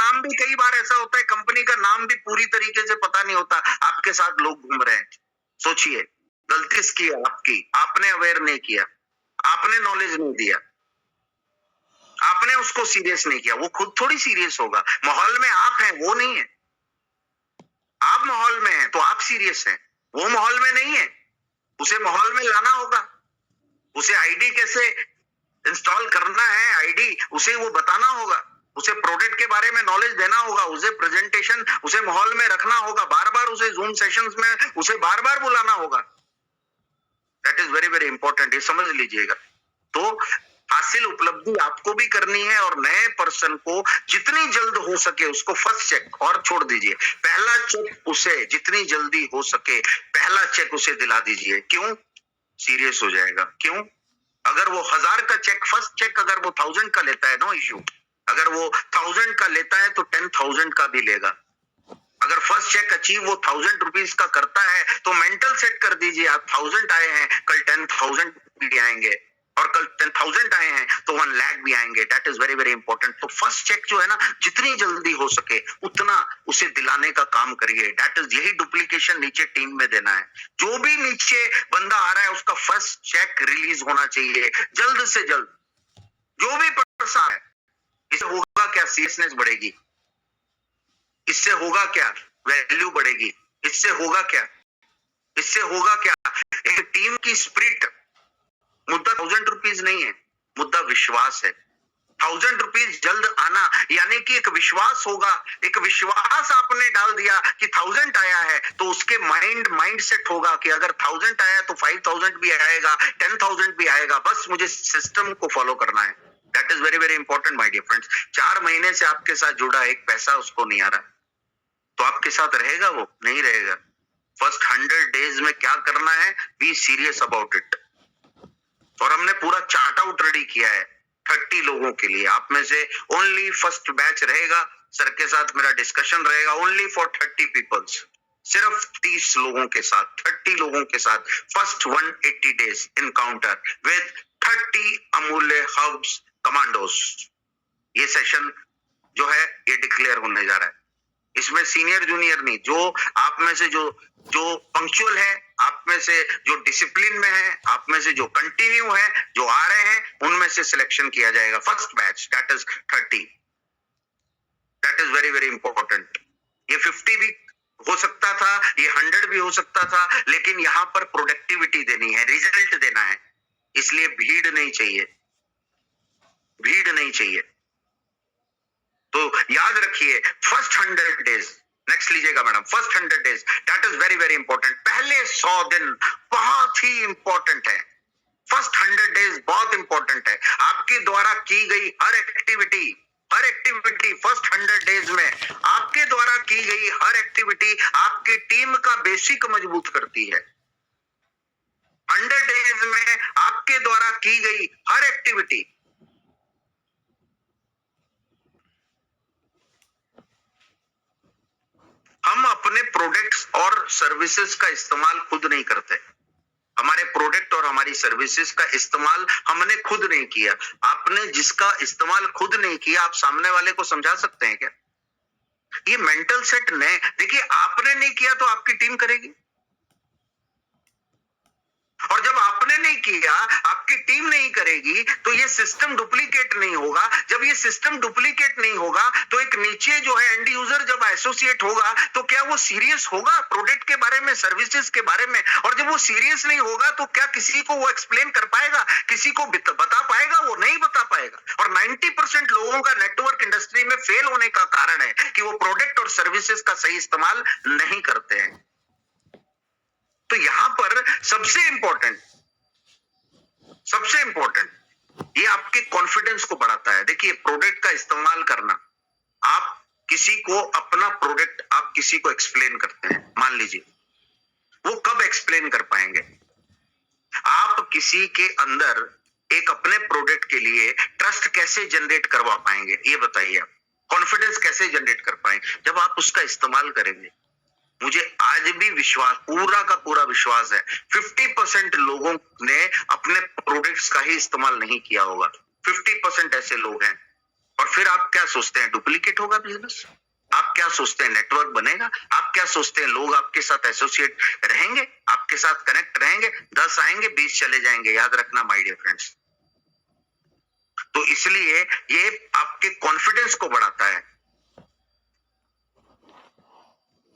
नाम भी कई बार ऐसा होता है, कंपनी का नाम भी पूरी तरीके से पता नहीं होता, आपके साथ लोग घूम रहे हैं। सोचिए, गलती किसकी है? आपकी। आपने अवेयर नहीं किया, आपने नॉलेज नहीं दिया, आपने उसको सीरियस नहीं किया। वो खुद थोड़ी सीरियस होगा, माहौल में आप हैं, वो नहीं है। आप माहौल में हैं तो आप सीरियस हैं, वो माहौल में नहीं है, उसे माहौल में लाना होगा। उसे आईडी कैसे इंस्टॉल करना है, आईडी उसे वो बताना होगा, उसे प्रोडक्ट के बारे में नॉलेज देना होगा, उसे प्रेजेंटेशन, उसे माहौल में रखना होगा, बार बार उसे जूम सेशंस में उसे बार बार बुलाना होगा। That is very very important, ये समझ लीजिएगा। तो हासिल उपलब्धि आपको भी करनी है और नए पर्सन को जितनी जल्द हो सके उसको फर्स्ट चेक, और छोड़ दीजिए, पहला चेक उसे जितनी जल्दी हो सके पहला चेक उसे दिला दीजिए। क्यों? सीरियस हो जाएगा। क्यों? अगर वो 1000 का चेक, फर्स्ट चेक अगर वो 1000 का लेता है, नो इश्यू। अगर वो 1000 का लेता है तो 10,000 का भी लेगा। अगर फर्स्ट चेक अचीव वो 1000 रुपीज का करता है तो मेंटल सेट कर दीजिए, आप 1000 आए हैं, कल 10,000 भी आएंगे, और कल 10,000 आए हैं तो 1 लाख भी आएंगे। That is very very important. तो फर्स्ट चेक जो है ना, जितनी जल्दी हो सके उतना उसे दिलाने का काम करिए। दैट इज, यही डुप्लीकेशन नीचे टीम में देना है। जो भी नीचे बंदा आ रहा है उसका फर्स्ट चेक रिलीज होना चाहिए जल्द से जल्द। जो भी पर्सन है, इससे होगा क्या? सीरियसनेस बढ़ेगी। इससे होगा क्या? वैल्यू बढ़ेगी। इससे होगा क्या? इससे होगा क्या? एक टीम की स्पिरिट। मुद्दा 1000 रुपीज नहीं है, मुद्दा विश्वास है। 1000 रुपीज जल्द आना यानी कि एक विश्वास होगा, एक विश्वास आपने डाल दिया कि 1000 आया है तो उसके माइंड सेट होगा कि अगर 1000 आया तो 5000 भी आएगा, 10,000 भी आएगा, बस मुझे सिस्टम को फॉलो करना है। That is very very important my dear friends. 4 महीने से आपके साथ जुड़ा, एक पैसा उसको नहीं आ रहा, तो आपके साथ रहेगा? वो नहीं रहेगा। फर्स्ट 100 डेज में क्या करना है, बी सीरियस अबाउट इट। और हमने पूरा चार्ट आउट रेडी किया है 30 लोगों के लिए। आप में से ओनली फर्स्ट बैच रहेगा, सर के साथ मेरा डिस्कशन रहेगा ओनली फॉर 30 पीपल्स, सिर्फ 30 लोगों के साथ, 30 लोगों के साथ फर्स्ट 180 डेज इनकाउंटर विद 30 अमूल्य हब्स कमांडोस। ये सेशन जो है ये डिक्लेयर होने जा रहा है। इसमें सीनियर जूनियर नहीं, जो आप में से जो पंक्चुअल है, आप में से जो डिसिप्लिन में है, आप में से जो कंटिन्यू है, जो आ रहे हैं, उनमें से सिलेक्शन किया जाएगा। First batch that is 30। That is very very important. ये 50 भी हो सकता था, ये 100 भी हो सकता था, लेकिन यहां पर प्रोडक्टिविटी देनी है, रिजल्ट देना है, इसलिए भीड़ नहीं चाहिए, भीड़ नहीं चाहिए। तो याद रखिए, फर्स्ट 100 डेज, नेक्स्ट लीजिएगा madam, first 100 days that is very very important. पहले 100 दिन बहुत ही इंपॉर्टेंट है। फर्स्ट 100 डेज बहुत इंपॉर्टेंट है। आपके द्वारा की गई हर एक्टिविटी फर्स्ट 100 डेज में आपके द्वारा की गई हर एक्टिविटी आपकी टीम का बेसिक मजबूत करती है। 100 डेज में आपके द्वारा की गई हर एक्टिविटी, हम अपने प्रोडक्ट्स और सर्विसेज का इस्तेमाल खुद नहीं करते। हमारे प्रोडक्ट और हमारी सर्विसेज का इस्तेमाल हमने खुद नहीं किया। आपने जिसका इस्तेमाल खुद नहीं किया, आप सामने वाले को समझा सकते हैं क्या? ये मेंटल सेट ने, देखिए, आपने नहीं किया तो आपकी टीम करेगी, और जब आपने नहीं किया, आपकी टीम नहीं करेगी, तो ये सिस्टम डुप्लीकेट नहीं होगा। जब ये सिस्टम डुप्लीकेट नहीं होगा तो एक नीचे जो है एंड यूजर जब एसोसिएट होगा तो क्या वो सीरियस होगा प्रोडक्ट के बारे में, सर्विसेज के बारे में? और जब वो सीरियस नहीं होगा तो क्या किसी को वो एक्सप्लेन कर पाएगा, किसी को बता पाएगा? वो नहीं बता पाएगा। और 90% लोगों का नेटवर्क इंडस्ट्री में फेल होने का कारण है कि वो प्रोडक्ट और सर्विसेज का सही इस्तेमाल नहीं करते हैं। तो यहां पर सबसे इंपॉर्टेंट ये आपके कॉन्फिडेंस को बढ़ाता है। देखिए, प्रोडक्ट का इस्तेमाल करना, आप किसी को अपना प्रोडक्ट आप किसी को एक्सप्लेन करते हैं, मान लीजिए, वो कब एक्सप्लेन कर पाएंगे? आप किसी के अंदर एक अपने प्रोडक्ट के लिए ट्रस्ट कैसे जनरेट करवा पाएंगे? ये बताइए। आप कॉन्फिडेंस कैसे जनरेट कर पाएंगे? जब आप उसका इस्तेमाल करेंगे। मुझे आज भी विश्वास, पूरा का पूरा विश्वास है, 50% लोगों ने अपने प्रोडक्ट्स का ही इस्तेमाल नहीं किया होगा। 50% ऐसे लोग हैं, और फिर आप क्या सोचते हैं, डुप्लीकेट होगा बिजनेस? आप क्या सोचते हैं, नेटवर्क बनेगा? आप क्या सोचते हैं, लोग आपके साथ एसोसिएट रहेंगे, आपके साथ कनेक्ट रहेंगे? 10 आएंगे, 20 चले जाएंगे। याद रखना माय डियर फ्रेंड्स। तो इसलिए ये आपके कॉन्फिडेंस को बढ़ाता है।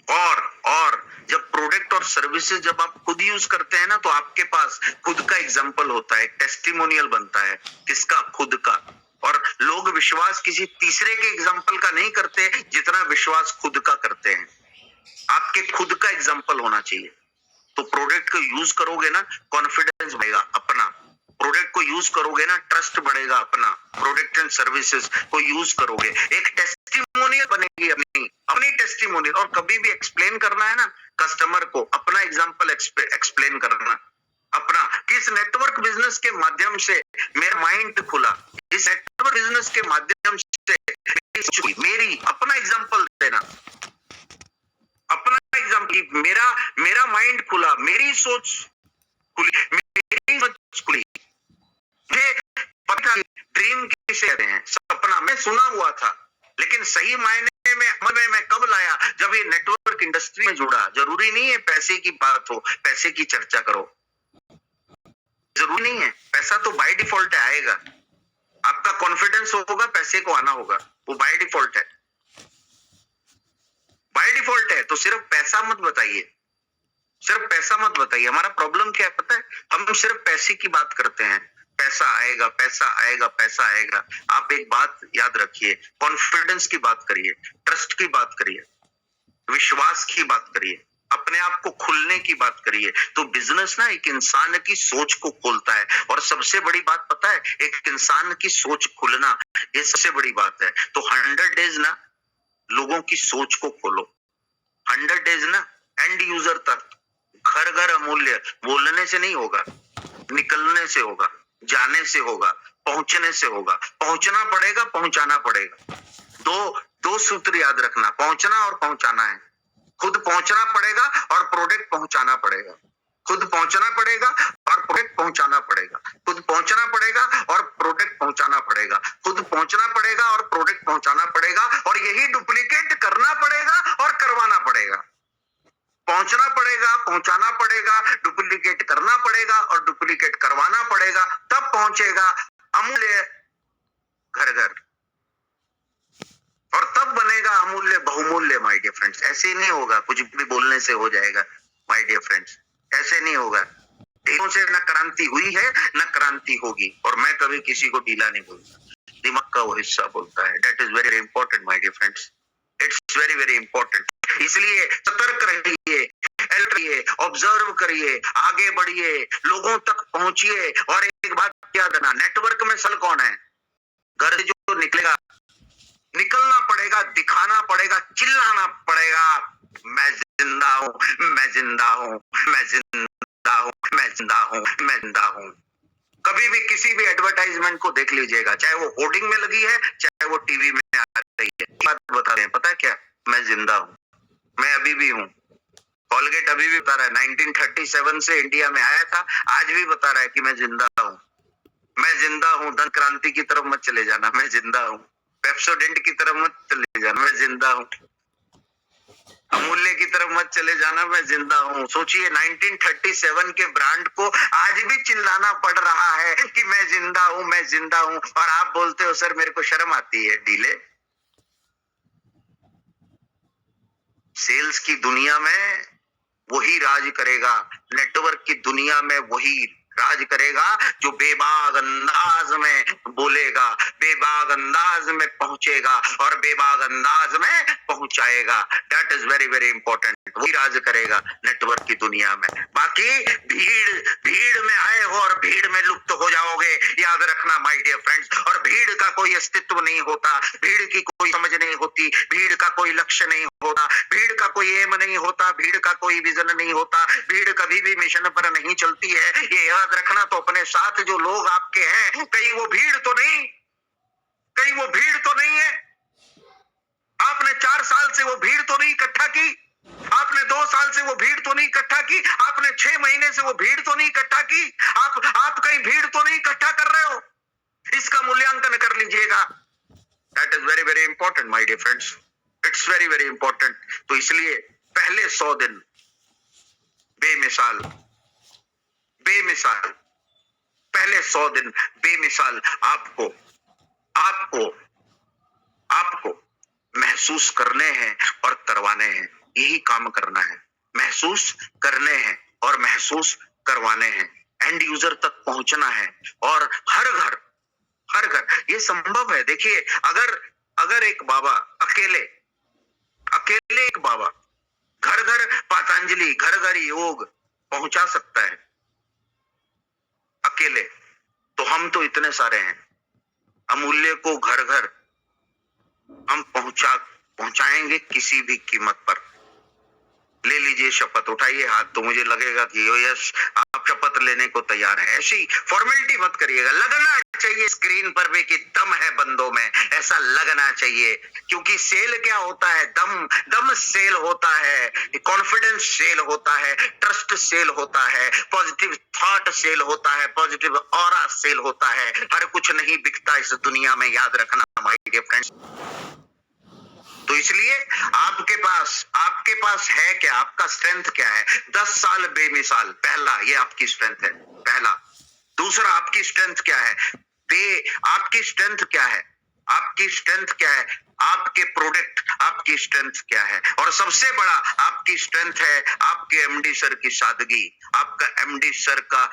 और जब प्रोडक्ट और सर्विसेज जब आप खुद यूज करते हैं ना, तो आपके पास खुद का एग्जाम्पल होता है, टेस्टिमोनियल बनता है। किसका? खुद का। और लोग विश्वास किसी तीसरे के एग्जाम्पल का नहीं करते जितना विश्वास खुद का करते हैं। आपके खुद का एग्जाम्पल होना चाहिए। तो प्रोडक्ट को यूज करोगे ना, कॉन्फिडेंस बढ़ेगा अपना। प्रोडक्ट को यूज करोगे ना, ट्रस्ट बढ़ेगा अपना। प्रोडक्ट एंड सर्विसेज को यूज करोगे, एक टेस्टिमोनियल बनेगी अपनी टेस्टिमोनियल। और कभी भी एक्सप्लेन करना है ना कस्टमर को, अपना एग्जांपल एक्सप्लेन करना अपना। किस नेटवर्क बिजनेस के माध्यम से मेरा माइंड खुला, इस नेटवर्क बिजनेस के माध्यम से मेरी अपना एग्जांपल देना, अपना एग्जांपल। मेरा माइंड खुला, मेरी सोच खुली, मेरी सोच खुली। मुझे पता ड्रीम किसे कहते हैं, सपना मैं सुना हुआ था, लेकिन सही मायने में अमल में मैं कब लाया? जब ये नेटवर्क इंडस्ट्री में जुड़ा। जरूरी नहीं है पैसे की बात हो, पैसे की चर्चा करो, जरूरी नहीं है। पैसा तो बाय डिफॉल्ट आएगा। आपका कॉन्फिडेंस होगा, पैसे को आना होगा, वो बाय डिफॉल्ट है। बाय डिफॉल्ट है। तो सिर्फ पैसा मत बताइए, सिर्फ पैसा मत बताइए। हमारा प्रॉब्लम क्या है पता है? हम सिर्फ पैसे की बात करते हैं, पैसा आएगा, पैसा आएगा, पैसा आएगा। आप एक बात याद रखिए, कॉन्फिडेंस की बात करिए, ट्रस्ट की बात करिए, विश्वास की बात करिए, अपने आप को खुलने की बात करिए। तो बिजनेस ना एक इंसान की सोच को खोलता है। और सबसे बड़ी बात पता है, एक इंसान की सोच खुलना, ये सबसे बड़ी बात है। तो 100 डेज ना लोगों की सोच को खोलो। 100 डेज ना एंड यूजर तक, घर घर अमूल्य। बोलने से नहीं होगा, निकलने से होगा, जाने से होगा, पहुंचने से होगा। पहुंचना पड़ेगा, पहुंचाना पड़ेगा। दो सूत्र याद रखना, पहुंचना और पहुंचाना है। खुद पहुंचना पड़ेगा और प्रोडक्ट पहुंचाना पड़ेगा। खुद पहुंचना पड़ेगा और प्रोडक्ट पहुंचाना पड़ेगा। खुद पहुंचना पड़ेगा और प्रोडक्ट पहुंचाना पड़ेगा। खुद पहुंचना पड़ेगा और प्रोडक्ट पहुंचाना पड़ेगा। और यही डुप्लीकेट करना पड़ेगा और करवाना पड़ेगा। पहुंचना पड़ेगा, पहुंचाना पड़ेगा, डुप्लीकेट करना पड़ेगा और डुप्लीकेट करवाना पड़ेगा। तब पहुंचेगा अमूल्य घर घर, और तब बनेगा अमूल्य बहुमूल्य। माय डियर फ्रेंड्स, ऐसे नहीं होगा कुछ भी बोलने से हो जाएगा। माय डियर फ्रेंड्स, ऐसे नहीं होगा। ढीलों से न क्रांति हुई है, न क्रांति होगी। और मैं कभी किसी को ढीला नहीं बोलता, दिमाग का वो हिस्सा बोलता है। That is very important my dear friends, it's very very important. इसलिए सतर्क रहिए, ऑब्जर्व करिए, आगे बढ़िए, लोगों तक पहुंचिए। और एक बात याद रखना, नेटवर्क में सल कौन है? घर से जो निकलेगा, निकलना पड़ेगा, दिखाना पड़ेगा, चिल्लाना पड़ेगा, मैं जिंदा हूं, मैं जिंदा हूं, मैं जिंदा हूं, मैं जिंदा हूं, मैं जिंदा हूं। कभी भी किसी भी एडवर्टाइजमेंट को देख लीजिएगा, चाहे वो होर्डिंग में लगी है, चाहे वो टीवी में आ रही है, बात बता रहे हैं, पता है क्या? मैं जिंदा हूं, मैं अभी भी हूं। कॉलगेट अभी भी बता रहा है 1937 से इंडिया में आया था, आज भी बता रहा है कि मैं जिंदा हूं, मैं जिंदा हूं। धन क्रांति की तरफ मत चले जाना, मैं जिंदा हूं। पेप्सोडेंट की तरफ मत चले जाना, मैं जिंदा हूं। अमूल्य की तरफ मत चले जाना, मैं जिंदा हूं। सोचिए 1937 के ब्रांड को आज भी चिल्लाना पड़ रहा है कि मैं जिंदा हूं, मैं जिंदा हूं। और आप बोलते हो सर मेरे को शर्म आती है। ढीले। सेल्स की दुनिया में वही राज करेगा, नेटवर्क की दुनिया में वही राज करेगा जो बेबाक अंदाज में बोलेगा, बेबाक अंदाज में पहुंचेगा और बेबाक अंदाज में पहुंचाएगा। That is very very important. वही राज करेगा नेटवर्क की दुनिया में। बाकी भीड़ में आए हो और भीड़ में लुप्त हो जाओगे, याद रखना माय डियर फ्रेंड्स। और भीड़ का कोई अस्तित्व नहीं होता, भीड़ की कोई समझ नहीं होती, भीड़ का कोई लक्ष्य नहीं होता, भीड़ का कोई एम नहीं होता, भीड़ का कोई विजन नहीं होता, भीड़ कभी भी मिशन पर नहीं चलती है, ये याद रखना। तो अपने साथ जो लोग आपके हैं, कहीं वो भीड़ तो नहीं, कहीं वो भीड़ तो नहीं है? आपने 4 साल से वो भीड़ तो नहीं इकट्ठा की? आपने 2 साल से वो भीड़ तो नहीं इकट्ठा की? आपने 6 महीने से वो भीड़ तो नहीं इकट्ठा की? आप कहीं भीड़ तो नहीं इकट्ठा कर रहे हो? इसका मूल्यांकन कर लीजिएगा। That is very very important my dear friends, it's very very important. तो इसलिए पहले 100 दिन बेमिसाल, बेमिसाल, पहले 100 दिन बेमिसाल आपको आपको आपको महसूस करने हैं और करवाने हैं। यही काम करना है, महसूस करने हैं और महसूस करवाने हैं, एंड यूजर तक पहुंचना है। और हर घर, हर घर ये संभव है। देखिए, अगर अगर एक बाबा अकेले अकेले एक बाबा घर घर पतंजलि, घर घर योग पहुंचा सकता है अकेले, तो हम तो इतने सारे हैं, अमूल्य को घर घर हम पहुंचाएंगे किसी भी कीमत पर। ले लीजिए शपथ, उठाइए हाथ, तो मुझे लगेगा कि यस, आप शपथ लेने को तैयार है। ऐसी फॉर्मेलिटी मत करिएगा, लगना चाहिए स्क्रीन पर भी कि दम है बंदों में, ऐसा लगना चाहिए। क्योंकि सेल क्या होता है, दम दम सेल होता है, कॉन्फिडेंस सेल होता है, ट्रस्ट सेल होता है, पॉजिटिव थॉट सेल होता है, पॉजिटिव ऑरा सेल होता है। हर कुछ नहीं बिकता इस दुनिया में, याद रखना माय डियर फ्रेंड्स। तो इसलिए आपके पास है क्या, आपका स्ट्रेंथ क्या है? 10 साल बेमिसाल, पहला ये आपकी स्ट्रेंथ है, पहला। दूसरा, आपकी स्ट्रेंथ क्या है? आपकी स्ट्रेंथ क्या है? आपकी स्ट्रेंथ क्या है? आपके प्रोडक्ट, आपकी स्ट्रेंथ क्या है? और सबसे बड़ा आपकी स्ट्रेंथ है आपके एमडी सर की सादगी, आपका एमडी सर का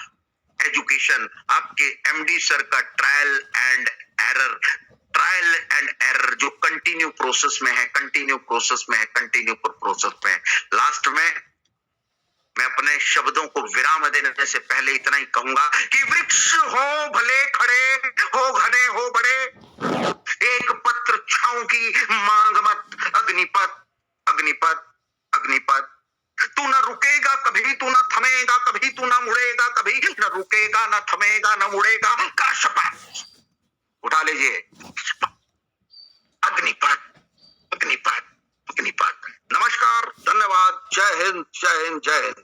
एजुकेशन, आपके एमडी सर का trial and error, trial and error जो कंटिन्यू प्रोसेस में है, कंटिन्यू प्रोसेस में है, कंटिन्यू प्रोसेस में है। लास्ट में मैं अपने शब्दों को विराम देने से पहले इतना ही कहूंगा कि वृक्ष हो भले खड़े, हो घने हो बड़े, एक पत्र छांव की मांग मत, अग्निपथ अग्निपथ अग्निपथ। तू न रुकेगा कभी, तू न थमेगा कभी, तू न मुड़ेगा कभी, न रुकेगा न थमेगा न मुड़ेगा का शपथ। उठा लीजिए, अग्निपथ अग्निपथ अग्निपथ। नमस्कार, धन्यवाद, जय हिंद जय हिंद जय हिंद।